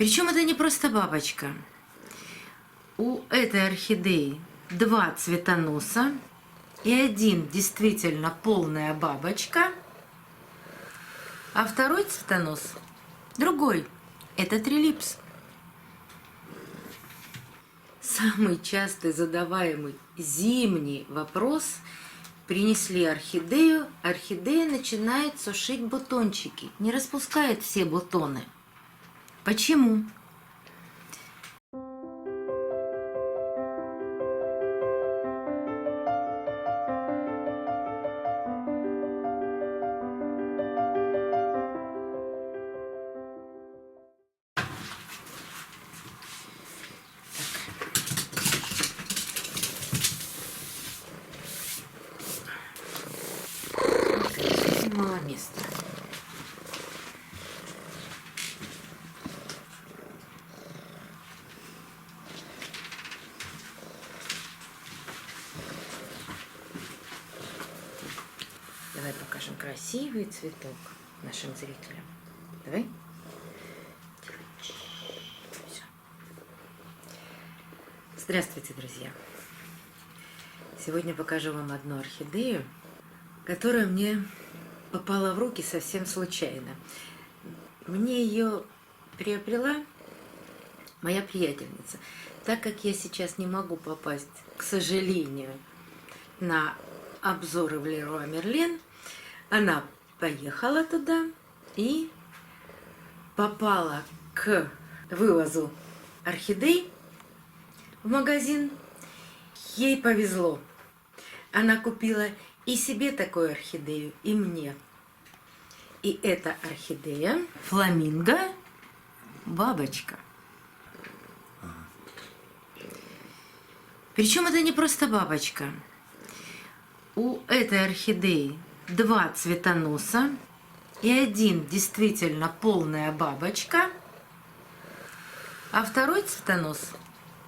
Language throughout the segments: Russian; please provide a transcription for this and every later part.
Причем это не просто бабочка. У этой орхидеи два цветоноса и один действительно полная бабочка, а второй цветонос другой. Это трилипс. Самый частый задаваемый зимний вопрос: принесли орхидею, орхидея начинает сушить бутончики, не распускает все бутоны. Почему? Мало места. Давай покажем красивый цветок нашим зрителям. Давай. Всё. Здравствуйте, друзья! Сегодня покажу вам одну орхидею, которая мне попала в руки совсем случайно. Мне ее приобрела моя приятельница. Так как я сейчас не могу попасть, к сожалению, на обзоры в Леруа Мерлен, она поехала туда и попала к вывозу орхидей в магазин. Ей повезло. Она купила и себе такую орхидею, и мне. И эта орхидея фламинго бабочка. Причем это не просто бабочка. У этой орхидеи два цветоноса и один действительно полная бабочка, а второй цветонос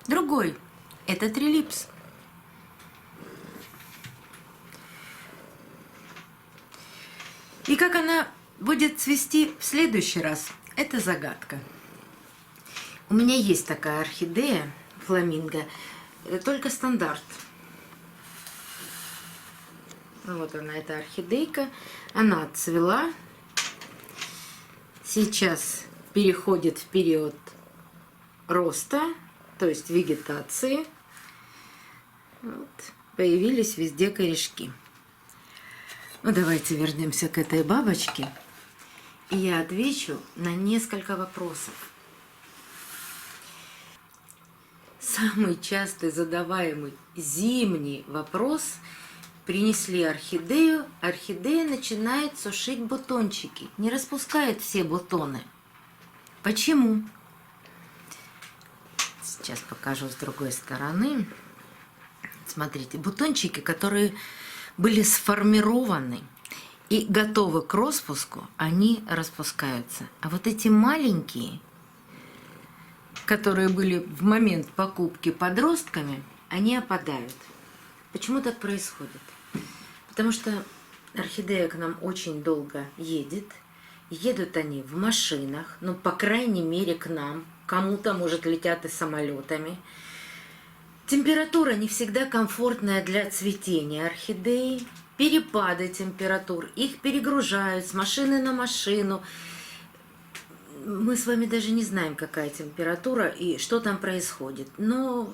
другой. Это трилипс. И как она будет цвести в следующий раз, это загадка. У меня есть такая орхидея фламинго, только стандарт. Вот она, эта орхидейка. Она отцвела. Сейчас переходит в период роста, то есть вегетации. Вот. Появились везде корешки. Ну, давайте вернемся к этой бабочке, и я отвечу на несколько вопросов. Самый частый задаваемый зимний вопрос: принесли орхидею, орхидея начинает сушить бутончики, не распускает все бутоны. Почему? Сейчас покажу с другой стороны. Смотрите, бутончики, которые были сформированы и готовы к распуску, они распускаются. А вот эти маленькие, которые были в момент покупки подростками, они опадают. Почему так происходит? Потому что орхидея к нам очень долго едет. Едут они в машинах, ну, по крайней мере, к нам. Кому-то, может, летят и самолетами. Температура не всегда комфортная для цветения орхидеи. Перепады температур, их перегружают с машины на машину. Мы с вами даже не знаем, какая температура и что там происходит. Но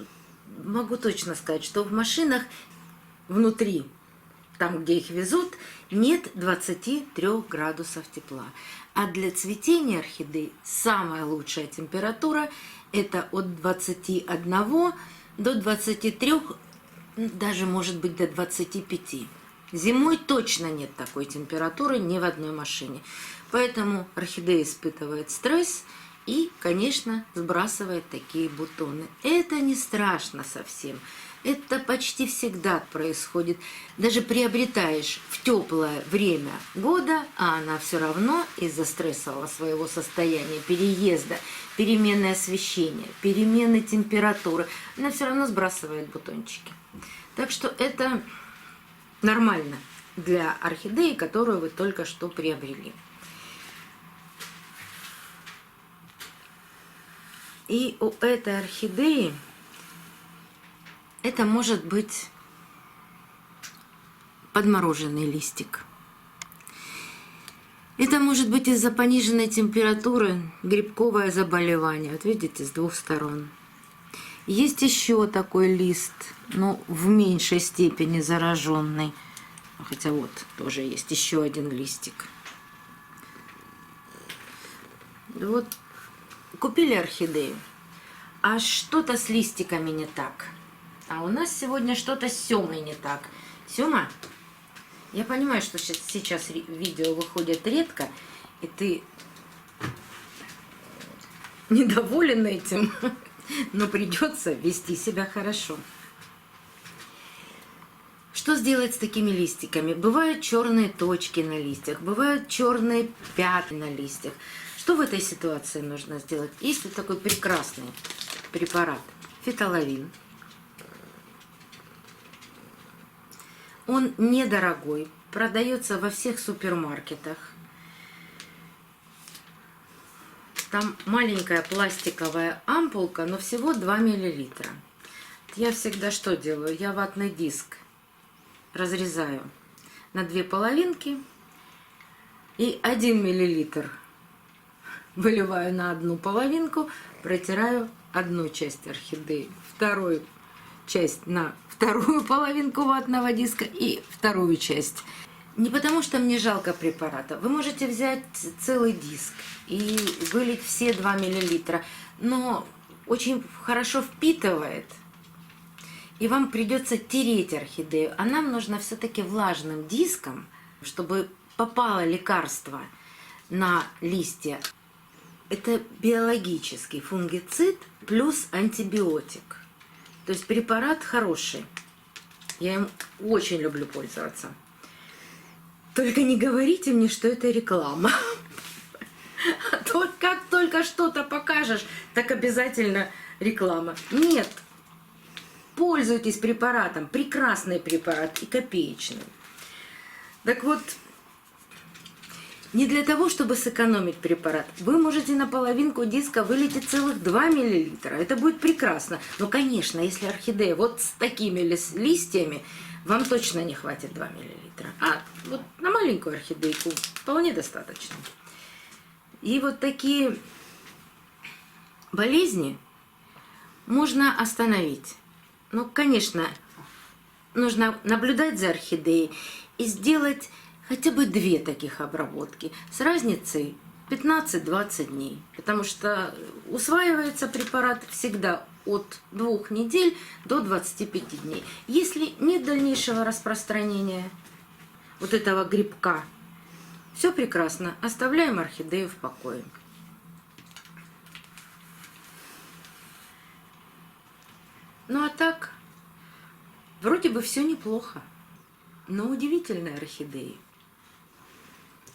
могу точно сказать, что в машинах внутри, там, где их везут, нет 23 градусов тепла. А для цветения орхидей самая лучшая температура – это от 21 до 23, даже может быть до 25. Зимой точно нет такой температуры ни в одной машине. Поэтому орхидея испытывает стресс и, конечно, сбрасывает такие бутоны. Это не страшно совсем. Это почти всегда происходит. Даже приобретаешь в теплое время года, а она все равно из-за стрессового своего состояния, переезда, перемены освещения, перемены температуры, она все равно сбрасывает бутончики. Так что это нормально для орхидеи, которую вы только что приобрели. И у этой орхидеи это может быть подмороженный листик. Это может быть из-за пониженной температуры грибковое заболевание. Вот видите, с двух сторон. Есть еще такой лист, но в меньшей степени зараженный. Хотя вот тоже есть еще один листик. Вот купили орхидею, а что-то с листиками не так. А у нас сегодня что-то с Семой не так. Сема, я понимаю, что сейчас видео выходит редко, и ты недоволен этим, но придется вести себя хорошо. Что сделать с такими листиками? Бывают черные точки на листьях, бывают черные пятна на листьях. Что в этой ситуации нужно сделать? Есть вот такой прекрасный препарат фитоловин. Он недорогой, продается во всех супермаркетах. Там маленькая пластиковая ампулка, но всего 2 мл. Я всегда что делаю? Я ватный диск разрезаю на 2 половинки и 1 мл выливаю на 1 половинку, протираю одну часть орхидеи, вторую часть на вторую половинку ватного диска и вторую часть. Не потому что мне жалко препарата. Вы можете взять целый диск и вылить все 2 мл, но очень хорошо впитывает. И вам придется тереть орхидею. А нам нужно все-таки влажным диском, чтобы попало лекарство на листья. Это биологический фунгицид плюс антибиотик. То есть препарат хороший. Я им очень люблю пользоваться. Только не говорите мне, что это реклама. А то как только что-то покажешь, так обязательно реклама. Нет. Пользуйтесь препаратом. Прекрасный препарат и копеечный. Так вот, не для того, чтобы сэкономить препарат. Вы можете на половинку диска вылить целых 2 мл. Это будет прекрасно. Но, конечно, если орхидея вот с такими листьями, вам точно не хватит 2 мл. А вот на маленькую орхидейку вполне достаточно. И вот такие болезни можно остановить. Ну, конечно, нужно наблюдать за орхидеей и сделать хотя бы 2 таких обработки с разницей 15-20 дней. Потому что усваивается препарат всегда от 2 недель до 25 дней. Если нет дальнейшего распространения вот этого грибка, все прекрасно. Оставляем орхидею в покое. Ну а так, вроде бы все неплохо. Но удивительные орхидеи.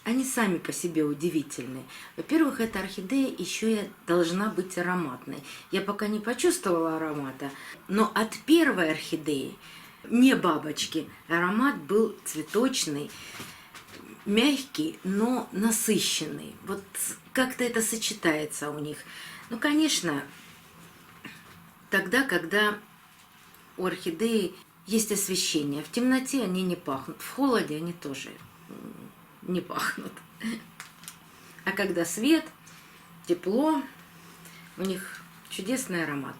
Они сами по себе удивительные. Во-первых, эта орхидея еще и должна быть ароматной. Я пока не почувствовала аромата, но от первой орхидеи, не бабочки, аромат был цветочный, мягкий, но насыщенный. Вот как-то это сочетается у них. Ну, конечно, тогда, когда у орхидеи есть освещение. В темноте они не пахнут, в холоде они тоже не пахнут. А когда свет, тепло, у них чудесный аромат.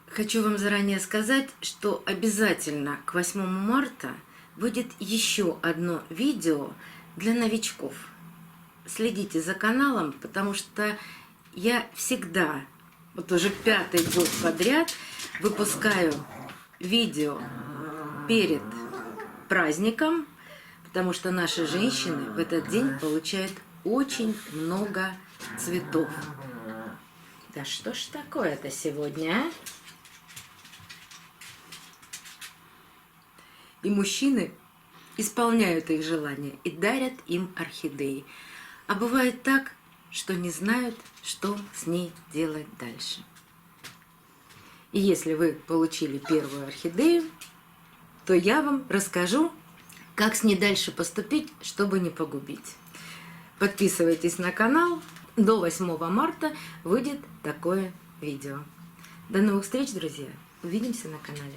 Хочу вам заранее сказать, что обязательно к 8 марта выйдет еще одно видео для новичков. Следите за каналом, потому что я всегда, вот уже 5-й год подряд, выпускаю видео перед праздником, потому что наши женщины в этот день получают очень много цветов. Да что ж такое-то сегодня, а? И мужчины исполняют их желания и дарят им орхидеи. А бывает так, что не знают, что с ней делать дальше. И если вы получили первую орхидею, то я вам расскажу, как с ней дальше поступить, чтобы не погубить. Подписывайтесь на канал, до 8 марта выйдет такое видео. До новых встреч, друзья! Увидимся на канале.